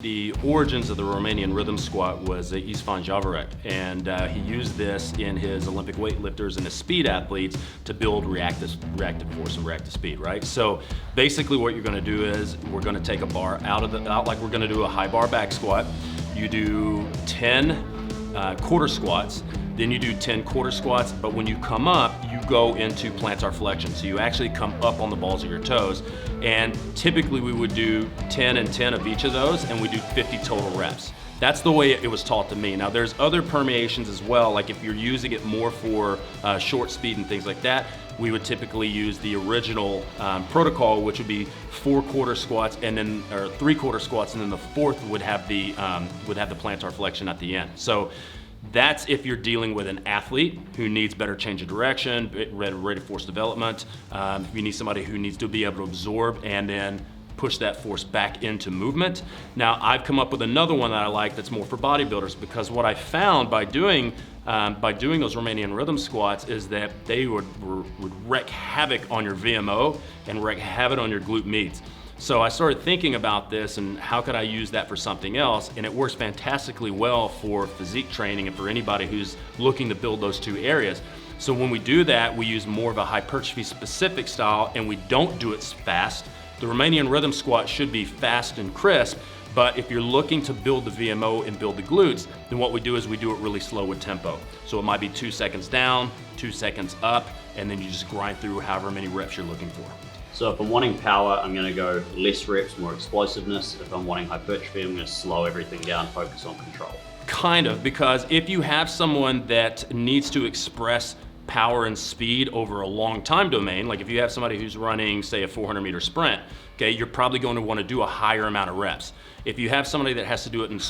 The origins of the Romanian rhythm squat was Istvan Javorek, and he used this in his Olympic weightlifters and his speed athletes to build reactive force and reactive speed, right? So basically what you're gonna do is we're gonna take a bar out like we're gonna do a high bar back squat. You do 10 quarter squats, then you do 10 quarter squats, but when you come up, you go into plantar flexion. So you actually come up on the balls of your toes. And typically we would do 10 and 10 of each of those, and we do 50 total reps. That's the way it was taught to me. Now there's other permeations as well, like if you're using it more for short speed and things like that, we would typically use the original protocol, which would be 4 quarter squats and then, or 3 quarter squats, and then the fourth would have the plantar flexion at the end. So that's if you're dealing with an athlete who needs better change of direction, rate of force development. If you need somebody who needs to be able to absorb and then push that force back into movement. Now I've come up with another one that I like that's more for bodybuilders, because what I found by doing those Romanian rhythm squats is that they would wreak havoc on your VMO and wreak havoc on your glute medius. So I started thinking about this and how could I use that for something else, and it works fantastically well for physique training and for anybody who's looking to build those two areas. So when we do that, we use more of a hypertrophy specific style, and we don't do it fast. The Romanian rhythm squat should be fast and crisp, but if you're looking to build the VMO and build the glutes, then what we do is we do it really slow with tempo. So it might be 2 seconds down, 2 seconds up, and then you just grind through however many reps you're looking for. So if I'm wanting power, I'm gonna go less reps, more explosiveness. If I'm wanting hypertrophy, I'm gonna slow everything down, focus on control. Kind of, because if you have someone that needs to express power and speed over a long time domain, like if you have somebody who's running, say, a 400-meter sprint, okay, you're probably going to want to do a higher amount of reps. If you have somebody that has to do it in a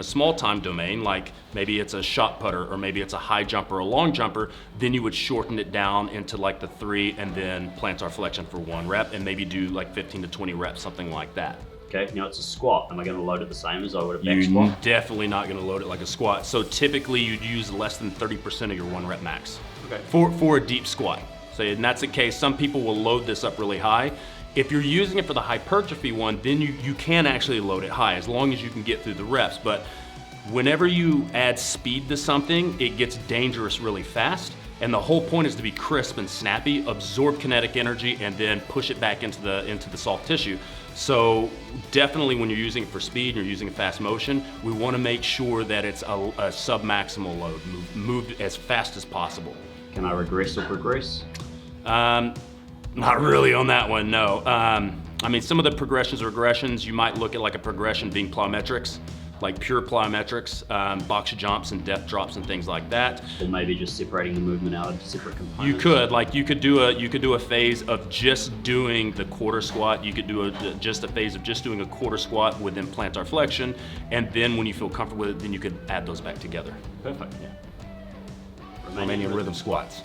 small time domain, like maybe it's a shot putter or maybe it's a high jumper or a long jumper, then you would shorten it down into like the 3 and then plantar flexion for 1 rep, and maybe do like 15 to 20 reps, something like that. Okay, now it's a squat. Am I gonna load it the same as I would a back squat? You're definitely not gonna load it like a squat. So typically you'd use less than 30% of your 1 rep max. Okay. For a deep squat. So, and that's the case, some people will load this up really high. If you're using it for the hypertrophy one, then you can actually load it high as long as you can get through the reps. But whenever you add speed to something, it gets dangerous really fast. And the whole point is to be crisp and snappy, absorb kinetic energy, and then push it back into the soft tissue. So definitely when you're using it for speed and you're using a fast motion, we want to make sure that it's a sub-maximal load, moved as fast as possible. Can I regress or progress? Not really on that one, no. I mean, some of the progressions or regressions, you might look at like a progression being plyometrics, like pure plyometrics, box jumps and depth drops and things like that. Or maybe just separating the movement out into separate components. You could, like you could do a phase of just doing the quarter squat. You could do just a phase of just doing a quarter squat within plantar flexion, and then when you feel comfortable with it, then you could add those back together. Perfect, yeah. Romanian rhythm squats.